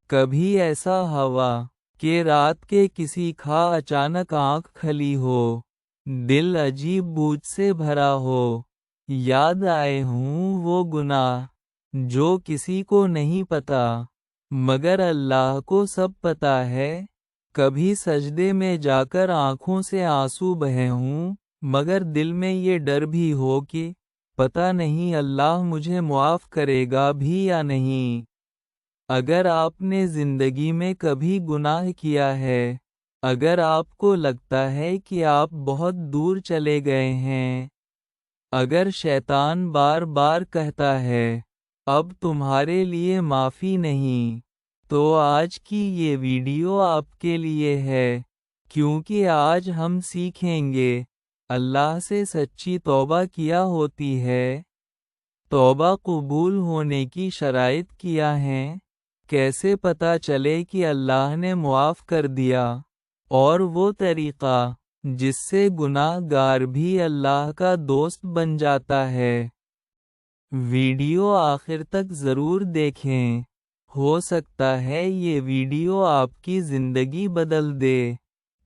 کبھی ایسا ہوا کہ رات کے کسی کھا اچانک آنکھ کھلی ہو، دل عجیب بوجھ سے بھرا ہو، یاد آئے ہوں وہ گناہ جو کسی کو نہیں پتا مگر اللہ کو سب پتا ہے۔ کبھی سجدے میں جا کر آنکھوں سے آنسو بہے ہوں، مگر دل میں یہ ڈر بھی ہو کہ پتہ نہیں اللہ مجھے معاف کرے گا بھی یا نہیں۔ اگر آپ نے زندگی میں کبھی گناہ کیا ہے، اگر آپ کو لگتا ہے کہ آپ بہت دور چلے گئے ہیں، اگر شیطان بار بار کہتا ہے اب تمہارے لیے معافی نہیں، تو آج کی یہ ویڈیو آپ کے لیے ہے، کیونکہ آج ہم سیکھیں گے اللہ سے سچی توبہ کیا ہوتی ہے، توبہ قبول ہونے کی شرائط کیا ہیں، کیسے پتہ چلے کہ اللہ نے معاف کر دیا، اور وہ طریقہ جس سے گناہ گار بھی اللہ کا دوست بن جاتا ہے۔ ویڈیو آخر تک ضرور دیکھیں، ہو سکتا ہے یہ ویڈیو آپ کی زندگی بدل دے۔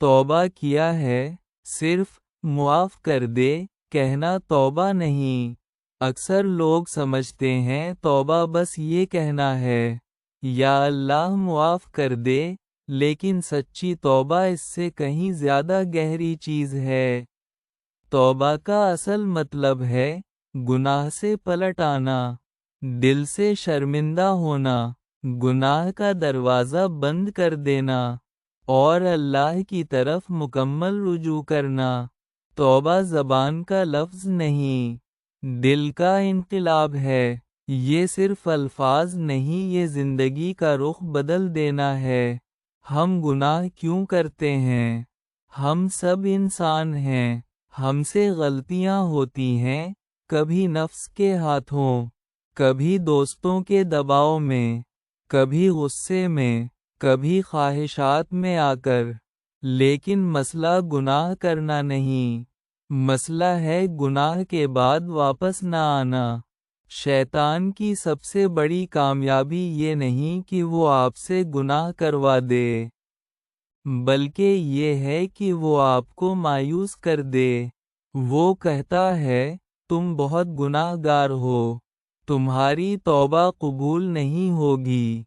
توبہ کیا ہے؟ صرف معاف کر دے کہنا توبہ نہیں۔ اکثر لوگ سمجھتے ہیں توبہ بس یہ کہنا ہے یا اللہ معاف کر دے، لیکن سچی توبہ اس سے کہیں زیادہ گہری چیز ہے۔ توبہ کا اصل مطلب ہے گناہ سے پلٹ آنا، دل سے شرمندہ ہونا، گناہ کا دروازہ بند کر دینا، اور اللہ کی طرف مکمل رجوع کرنا۔ توبہ زبان کا لفظ نہیں، دل کا انقلاب ہے۔ یہ صرف الفاظ نہیں، یہ زندگی کا رخ بدل دینا ہے۔ ہم گناہ کیوں کرتے ہیں؟ ہم سب انسان ہیں، ہم سے غلطیاں ہوتی ہیں، کبھی نفس کے ہاتھوں، کبھی دوستوں کے دباؤ میں، کبھی غصے میں، کبھی خواہشات میں آ کر۔ لیکن مسئلہ گناہ کرنا نہیں، مسئلہ ہے گناہ کے بعد واپس نہ آنا۔ شیطان کی سب سے بڑی کامیابی یہ نہیں کہ وہ آپ سے گناہ کروا دے، بلکہ یہ ہے کہ وہ آپ کو مایوس کر دے۔ وہ کہتا ہے تم بہت گناہ گار ہو، تمہاری توبہ قبول نہیں ہوگی،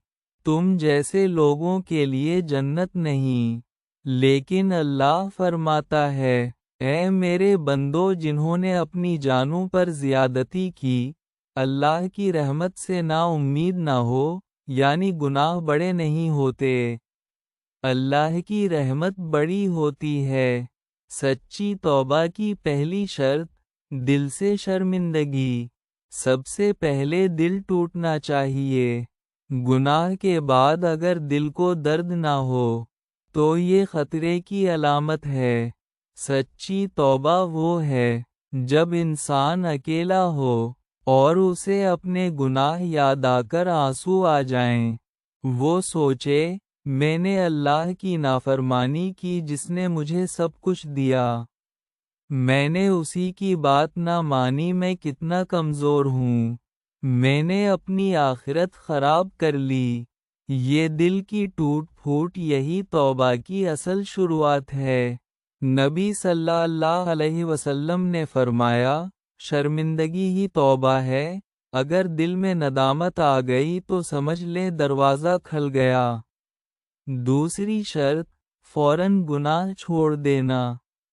تم جیسے لوگوں کے لیے جنت نہیں۔ لیکن اللہ فرماتا ہے اے میرے بندو جنہوں نے اپنی جانوں پر زیادتی کی، اللہ کی رحمت سے نا امید نہ ہو، یعنی گناہ بڑے نہیں ہوتے، اللہ کی رحمت بڑی ہوتی ہے۔ سچی توبہ کی پہلی شرط دل سے شرمندگی۔ سب سے پہلے دل ٹوٹنا چاہیے۔ گناہ کے بعد اگر دل کو درد نہ ہو تو یہ خطرے کی علامت ہے۔ سچی توبہ وہ ہے جب انسان اکیلا ہو اور اسے اپنے گناہ یاد آ کر آنسو آ جائیں، وہ سوچے میں نے اللہ کی نافرمانی کی جس نے مجھے سب کچھ دیا، میں نے اسی کی بات نہ مانی، میں کتنا کمزور ہوں، میں نے اپنی آخرت خراب کر لی۔ یہ دل کی ٹوٹ پھوٹ یہی توبہ کی اصل شروعات ہے۔ نبی صلی اللہ علیہ وسلم نے فرمایا شرمندگی ہی توبہ ہے۔ اگر دل میں ندامت آ گئی تو سمجھ لیں دروازہ کھل گیا۔ دوسری شرط فوراً گناہ چھوڑ دینا۔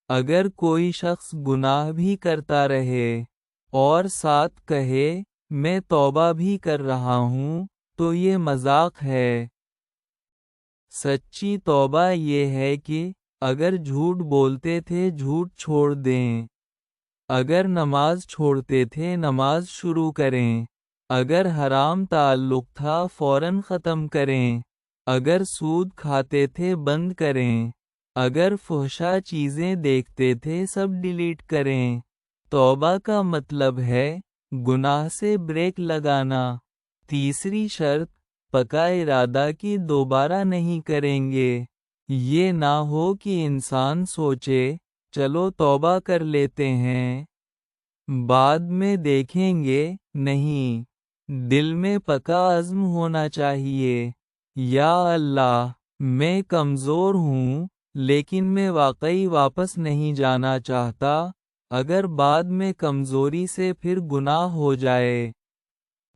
اگر کوئی شخص گناہ بھی کرتا رہے اور ساتھ کہے میں توبہ بھی کر رہا ہوں تو یہ مذاق ہے۔ سچی توبہ یہ ہے کہ اگر جھوٹ بولتے تھے جھوٹ چھوڑ دیں، اگر نماز چھوڑتے تھے نماز شروع کریں، اگر حرام تعلق تھا فوراً ختم کریں، اگر سود کھاتے تھے بند کریں، اگر فحشا چیزیں دیکھتے تھے سب ڈیلیٹ کریں۔ توبہ کا مطلب ہے گناہ سے بریک لگانا۔ تیسری شرط پکا ارادہ کی دوبارہ نہیں کریں گے۔ یہ نہ ہو کہ انسان سوچے چلو توبہ کر لیتے ہیں، بعد میں دیکھیں گے، نہیں، دل میں پکا عزم ہونا چاہیے۔ یا اللہ میں کمزور ہوں لیکن میں واقعی واپس نہیں جانا چاہتا، اگر بعد میں کمزوری سے پھر گناہ ہو جائے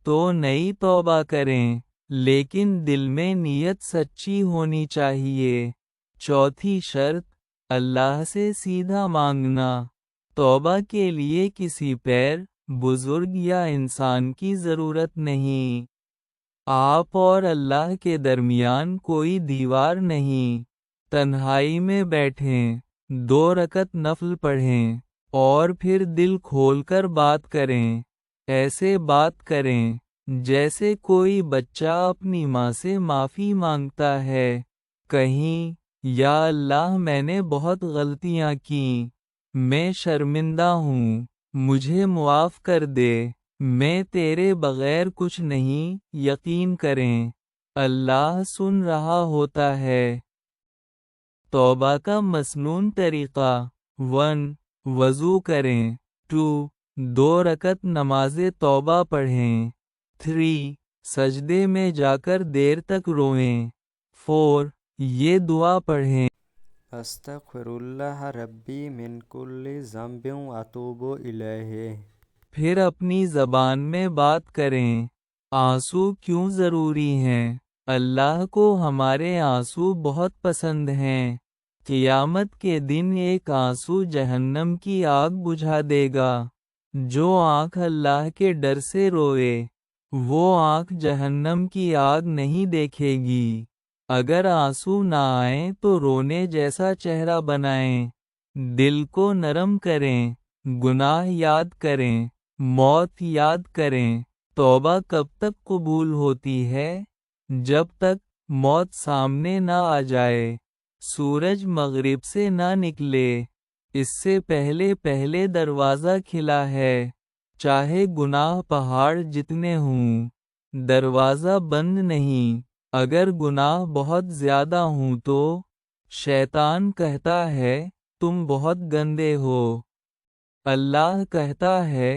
تو نئی توبہ کریں، لیکن دل میں نیت سچی ہونی چاہیے۔ چوتھی شرط، اللہ سے سیدھا مانگنا۔ توبہ کے لیے کسی پیر، بزرگ یا انسان کی ضرورت نہیں۔ آپ اور اللہ کے درمیان کوئی دیوار نہیں۔ تنہائی میں بیٹھیں، 2 رکعت نفل پڑھیں، اور پھر دل کھول کر بات کریں۔ ایسے بات کریں جیسے کوئی بچہ اپنی ماں سے معافی مانگتا ہے۔ کہیں، یا اللہ میں نے بہت غلطیاں کیں، میں شرمندہ ہوں، مجھے معاف کر دے، میں تیرے بغیر کچھ نہیں۔ یقین کریں اللہ سن رہا ہوتا ہے۔ توبہ کا مسنون طریقہ 1. وضو کریں 2. 2 رکعت نماز توبہ پڑھیں 3. سجدے میں جا کر دیر تک روئیں 4. یہ دعا پڑھیں، استغفر اللہ ربی من کل ذنب واتوب الیہ۔ پھر اپنی زبان میں بات کریں۔ آنسو کیوں ضروری ہیں؟ اللہ کو ہمارے آنسو بہت پسند ہیں۔ قیامت کے دن ایک آنسو جہنم کی آگ بجھا دے گا۔ جو آنکھ اللہ کے ڈر سے روئے، وہ آنکھ جہنم کی آگ نہیں دیکھے گی۔ اگر آنسو نہ آئیں تو رونے جیسا چہرہ بنائیں۔ دل کو نرم کریں، گناہ یاد کریں، موت یاد کریں۔ توبہ کب تک قبول ہوتی ہے؟ جب تک موت سامنے نہ آ جائے، سورج مغرب سے نہ نکلے، اس سے پہلے دروازہ کھلا ہے۔ چاہے گناہ پہاڑ جتنے ہوں، دروازہ بند نہیں۔ اگر گناہ بہت زیادہ ہوں تو شیطان کہتا ہے تم بہت گندے ہو۔ اللہ کہتا ہے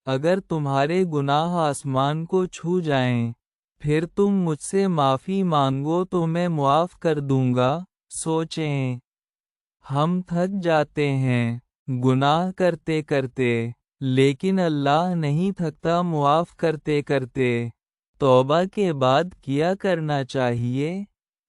اگر تمہارے گناہ آسمان کو چھو جائیں، پھر تم مجھ سے معافی مانگو تو میں معاف کر دوں گا۔ سوچیں، ہم تھک جاتے ہیں گناہ کرتے کرتے، لیکن اللہ نہیں تھکتا معاف کرتے کرتے۔ توبہ کے بعد کیا کرنا چاہیے؟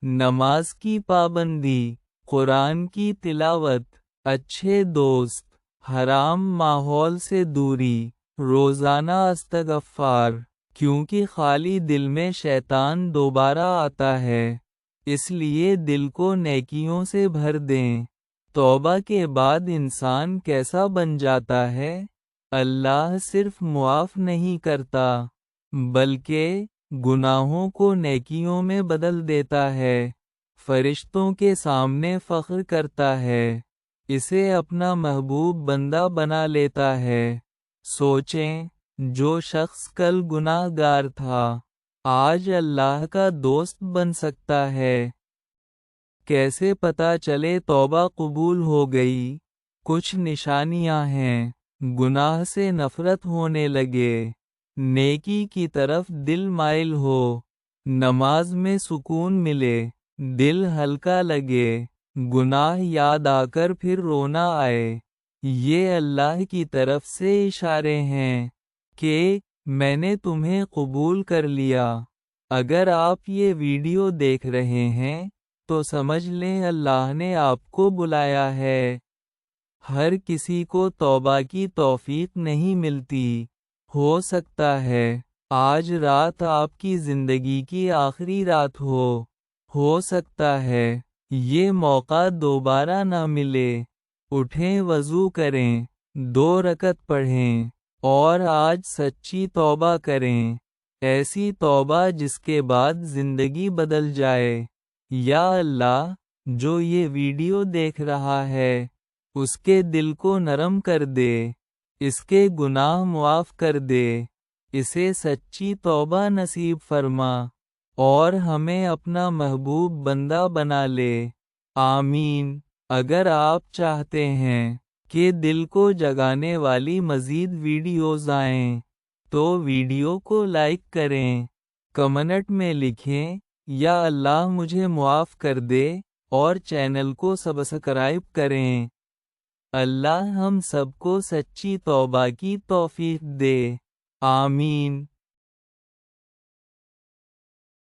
نماز کی پابندی، قرآن کی تلاوت، اچھے دوست، حرام ماحول سے دوری، روزانہ استغفار، کیونکہ خالی دل میں شیطان دوبارہ آتا ہے، اس لیے دل کو نیکیوں سے بھر دیں۔ توبہ کے بعد انسان کیسا بن جاتا ہے؟ اللہ صرف معاف نہیں کرتا، بلکہ گناہوں کو نیکیوں میں بدل دیتا ہے، فرشتوں کے سامنے فخر کرتا ہے، اسے اپنا محبوب بندہ بنا لیتا ہے۔ سوچیں، جو شخص کل گناہ گار تھا، آج اللہ کا دوست بن سکتا ہے۔ کیسے پتہ چلے توبہ قبول ہو گئی؟ کچھ نشانیاں ہیں۔ گناہ سے نفرت ہونے لگے، نیکی کی طرف دل مائل ہو، نماز میں سکون ملے، دل ہلکا لگے، گناہ یاد آ کر پھر رونا آئے۔ یہ اللہ کی طرف سے اشارے ہیں کہ میں نے تمہیں قبول کر لیا۔ اگر آپ یہ ویڈیو دیکھ رہے ہیں تو سمجھ لیں اللہ نے آپ کو بلایا ہے۔ ہر کسی کو توبہ کی توفیق نہیں ملتی۔ ہو سکتا ہے آج رات آپ کی زندگی کی آخری رات ہو سکتا ہے یہ موقع دوبارہ نہ ملے۔ اٹھیں، وضو کریں، 2 رکعت پڑھیں، اور آج سچی توبہ کریں، ایسی توبہ جس کے بعد زندگی بدل جائے۔ یا اللہ، جو یہ ویڈیو دیکھ رہا ہے، اس کے دل کو نرم کر دے، اس کے گناہ معاف کر دے، اسے سچی توبہ نصیب فرما، اور ہمیں اپنا محبوب بندہ بنا لے۔ آمین۔ اگر آپ چاہتے ہیں کہ دل کو جگانے والی مزید ویڈیوز آئیں تو ویڈیو کو لائک کریں، کمنٹ میں لکھیں یا اللہ مجھے معاف کر دے اور چینل کو سبسکرائب کریں۔ اللہ ہم سب کو سچی توبہ کی توفیق دے۔ آمین۔